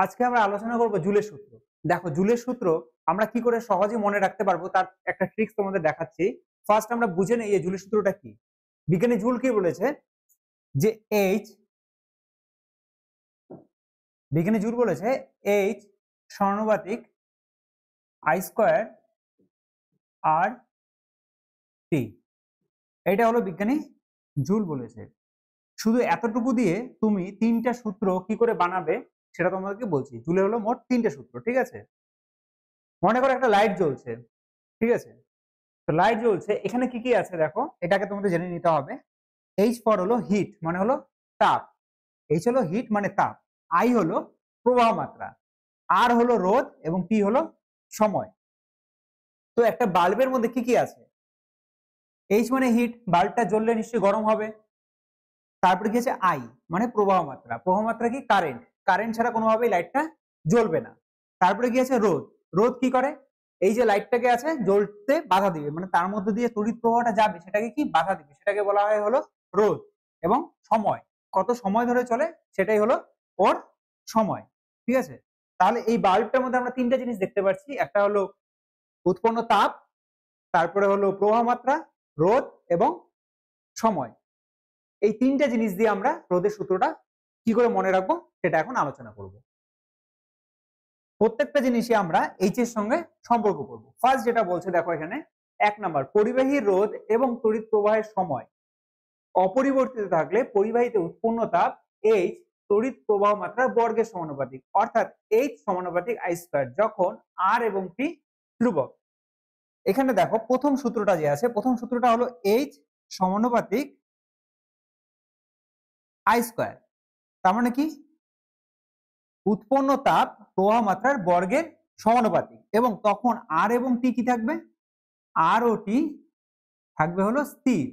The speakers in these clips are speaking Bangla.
আজকে আমরা আলোচনা করব জুলের সূত্র। দেখো জুলের সূত্র আমরা কি করে সহজে মনে রাখতে পারবো তার একটা ট্রিক্স তোমাদের দেখাচ্ছি। ফার্স্ট আমরা বুঝে নেই এই জুলের সূত্রটা কি। বিজ্ঞানী জুল কি বলেছে যে বিজ্ঞানী জুল বলেছে এইচ সমানুপাতিক আই স্কয়ার আর টি। এটা হলো বিজ্ঞানী জুল বলেছে। শুধু এতটুকু দিয়ে তুমি তিনটা সূত্র কি করে বানাবে সেটা তোমাদেরকে বলছি। জুলের হলো মোট তিনটা সূত্র, ঠিক আছে? মনে করো একটা লাইট জ্বলছে, ঠিক আছে? তো লাইট জ্বলছে, এখানে কি কি আছে দেখো, এটাকে তোমাদের জেনে নিতে হবে। এইচ ফর হলো হিট, মানে হলো তাপ। এইচ হলো হিট মানে তাপ, আই হলো প্রবাহ মাত্রা, আর হলো রোধ এবং টি হলো সময়। তো একটা বাল্বের মধ্যে কি কি আছে? এইচ মানে হিট, বাল্বটা জ্বললে নিশ্চয়ই গরম হবে। তারপরে কি আছে আই মানে প্রবাহ মাত্রা, প্রবাহ মাত্রা কি কারেন্ট, কারেন্ট ছাড়া কোনোভাবেই লাইটটা জ্বলবে না। তারপরে কি আছে রোধ, রোধ কি করে এই যে লাইটটাকে আছে জ্বলতে বাধা দিবে, মানে তার মধ্যে দিয়ে তড়িৎ প্রবাহটা যাবে সেটাকে কি বাধা দিবে, সেটাকে বলা হয় হলো রোধ। এবং সময়, কত সময় ধরে চলে সেটাই হলো ওর সময়, ঠিক আছে? তাহলে এই বাল্বটার মধ্যে আমরা তিনটা জিনিস দেখতে পাচ্ছি, একটা হলো উৎপন্ন তাপ, তারপরে হলো প্রবাহ মাত্রা, রোধ এবং সময়। এই তিনটা জিনিস দিয়ে আমরা রোধের সূত্রটা কি করে মনে রাখবো সেটা এখন আলোচনা করব। প্রত্যেকটা জিনিসই আমরা এইচ এর সঙ্গে সম্পর্ক করব। ফার্স্ট যেটা বলছে দেখো এখানে 1 নাম্বার, পরিবাহী রোধ এবং তড়িৎ প্রবাহের সময় অপরিবর্তিত থাকলে পরিবাহীতে উৎপন্ন তাপ এইচ তড়িৎ প্রবাহ মাত্রার বর্গের সমানুপাতিক, অর্থাৎ এইচ সমানুপাতিক আই স্কয়ার যখন আর এবং টি ধ্রুবক। এখানে দেখো প্রথম সূত্রটা যে আছে, প্রথম সূত্রটা হলো এইচ সমানুপাতিক আই স্কয়ার, তার মানে কি উৎপন্ন তাপ প্রবাহ মাত্রার বর্গের সমানুপাতিক, এবং তখন আর এবং টি কি থাকবে, আর ও টি থাকবে হলো স্থির।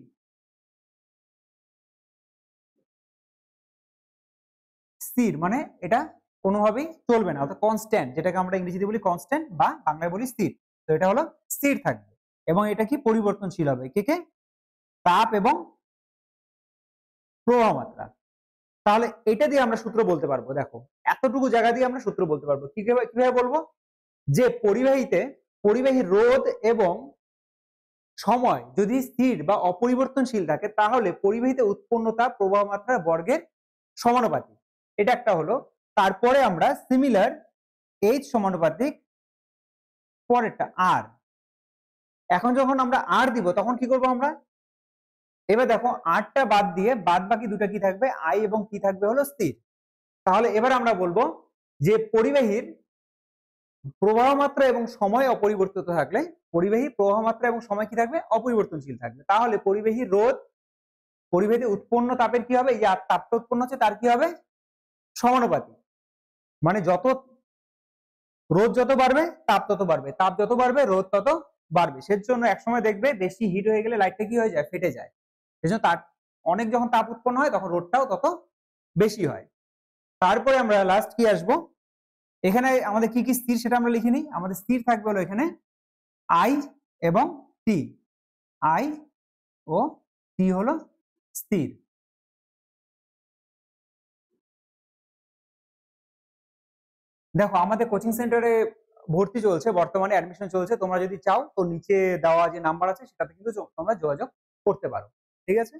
স্থির মানে এটা কোনোভাবেই চলবে না, অর্থাৎ কনস্ট্যান্ট, যেটাকে আমরা ইংরেজিতে বলি কনস্ট্যান্ট বা বাংলায় বলি স্থির। তো এটা হলো স্থির থাকবে এবং এটা কি পরিবর্তনশীল হবে, কে তাপ এবং প্রবাহ মাত্রা। তাহলে এটা দিয়ে আমরা সূত্র বলতে পারবো। দেখো এতটুকু জায়গা দিয়ে আমরা সূত্র বলতে পারবো। কিভাবে বলবো? যে পরিবাহী রোধ এবং সময় যদি স্থির বা অপরিবর্তনশীল থাকে তাহলে পরিবাহীতে উৎপন্ন তাপ প্রবাহ মাত্রার বর্গের সমানুপাতিক, এটা একটা হলো। তারপরে আমরা সিমিলার এইচ সমানুপাতিক পরেরটা আর। এখন যখন আমরা আর দিব তখন কি করব আমরা, এবার দেখো আরটা বাদ দিয়ে বাদ বাকি দুটা কি থাকবে, আই এবং কি থাকবে হলো স্থির। তাহলে এবার আমরা বলবো যে পরিবাহীর প্রবাহ মাত্রা এবং সময় অপরিবর্তিত থাকলে পরিবাহীর প্রবাহ মাত্রা এবং সময় কি থাকবে, অপরিবর্তনশীল থাকবে। তাহলে পরিবাহীর রোধ, পরিবাহীতে উৎপন্ন তাপের কি হবে, এই তাপটা উৎপন্ন হচ্ছে তার কি হবে সমানুপাতিক, মানে যত রোধ যত বাড়বে তাপ তত বাড়বে, তাপ যত বাড়বে রোধ তত বাড়বে। সেজন্য একসময় দেখবে বেশি হিট হয়ে গেলে লাইটটা কি হয়ে যায়, ফেটে যায়। সেজন্য তার অনেক যখন তাপ উৎপন্ন হয় তখন রোধটাও তত বেশি হয়। তারপরে আমরা লাস্ট কি আসবো, এখানে আমাদের কি কি স্থির সেটা আমরা লিখে নিই। আমাদের স্থির থাকবে হলো এখানে আই এবং টি, আই ও টি হলো স্থির। দেখো আমাদের কোচিং সেন্টারে ভর্তি চলছে, বর্তমানে অ্যাডমিশন চলছে। তোমরা যদি চাও তো নিচে দেওয়া যে নাম্বার আছে সেটাতে কিন্তু তোমরা যোগাযোগ করতে পারো, ঠিক আছে?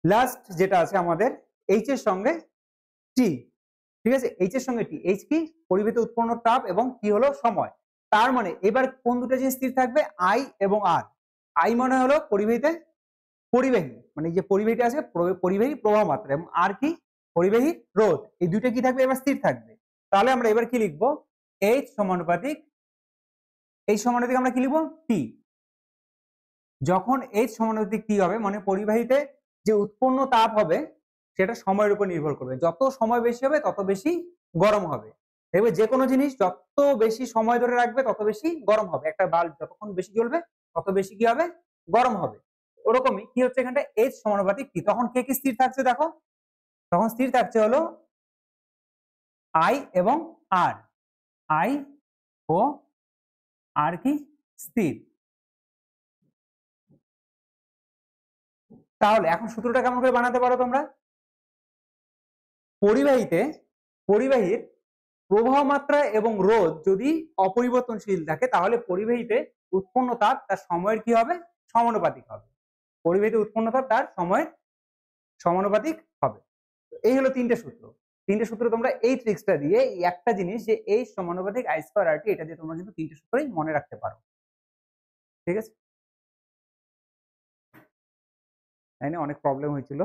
লাস্ট যেটা আছে আমাদের এইচ এর সঙ্গে টি, ঠিক আছে? এইচ এর সঙ্গে টি, এইচ কি পরিবাহীতে উৎপন্ন তাপ এবং টি হলো সময়। তার মানে এবার কোন দুটো জিনিস স্থির থাকবে, আই এবং আর। আই মানে হলো পরিবাহী মানে যে পরিবাহীটা আছে পরিবাহী প্রবাহ মাত্রা, এবং আর কি পরিবাহী রোধ, এই দুইটা কি থাকবে এবার স্থির থাকবে। তাহলে আমরা এবার কি লিখবো, এইচ সমানুপাতিক আমরা কি লিখবো টি। যখন এইচ সমানুপাতিক টি হবে মানে পরিবাহীতে যে উৎপন্ন তাপ হবে সেটা সময়ের উপর নির্ভর করবে, যত সময় বেশি হবে তত বেশি গরম হবে। দেখবে যে কোনো জিনিস যত বেশি সময় ধরে রাখবে তত বেশি গরম হবে। একটা বাল্ব যতক্ষণ বেশি জ্বলবে তত বেশি কি হবে, গরম হবে। ওরকমই কি হচ্ছে এখানটা এইচ সমানুপাতিক টি, তখন কে কি স্থির থাকছে দেখো, তখন স্থির থাকছে হলো আই এবং আর, আই ও আর কি স্থির। তাহলে এখন সূত্রটা কেমন করে বানাতে পারো তোমরা, পরিবাহীতে পরিবাহীর প্রবাহ মাত্রা এবং রোধ যদি অপরিবর্তনশীল থাকে তাহলে পরিবাহীতে উৎপন্ন তাপ তার সময়ের কি হবে, সমানুপাতিক হবে। পরিবাহীতে উৎপন্ন তাপ তার সময়ের সমানুপাতিক হবে। এই হলো তিনটে সূত্র তোমরা এই ট্রিক্সটা দিয়ে এই একটা জিনিস যে H সমানুপাতিক I স্কয়ার RT, এটা দিয়ে তোমরা কিন্তু তিনটে সূত্রই মনে রাখতে পারো। ঠিক আছে, তাই না? অনেক প্রবলেম হয়েছিল।